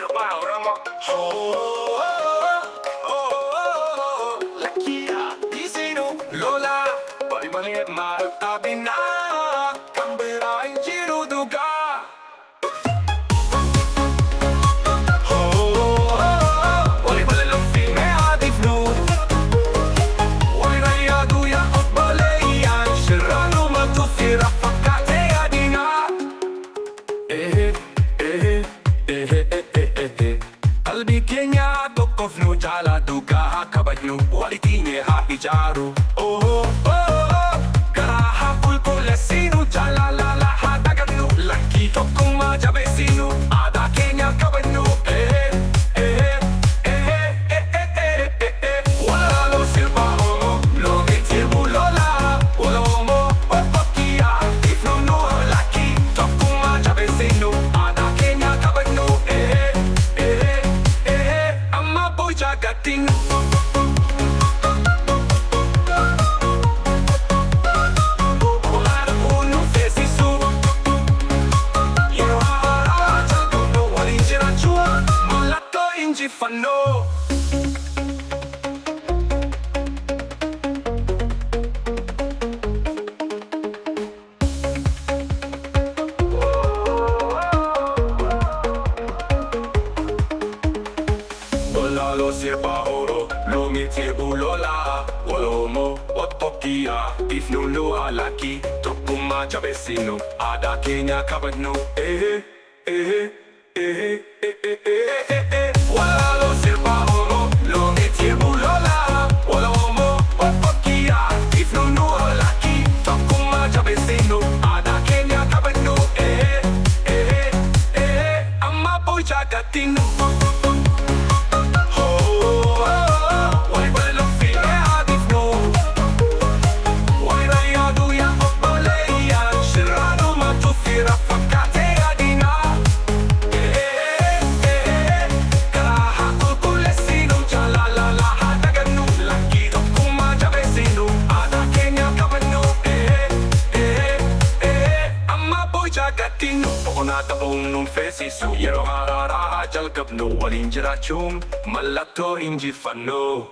panorama. Oh, oh, oh, lakia, di sino, lola, bali maliit maratabi na, kambiraing ginuduga. Qalbi keenya tokkoof nu jaalatu gaa kabajnu walitti haa ijaaru. Garaa haa qulqulleessinu jaalala haa dagannu lakkii tokkummaa jabeessinu aadaa keenya kabajnu. Walaaloo sirba Oromoo loonii tirbu lola Oromoo Oromoo ifnu nu lakkii tokkummaa jabeessinu aadaa keenya kabajnu. Jagatin Wala unu fesisu Yero hara Jalgono wali jirachua Malato inji fano Lo sirba oro, lo mitibu lola Olomo, otokia, ifnu nu alaki Tokuma jabesinu, ada Kenya kabadnu Wala lo sirba oro, lo mitibu lola Olomo, otokia, ifnu nu alaki Tokuma jabesinu, ada Kenya kabadnu Amma boy jagatin Onata nung fesisu Yero harara jalgab no walin jirachum Malato inji fano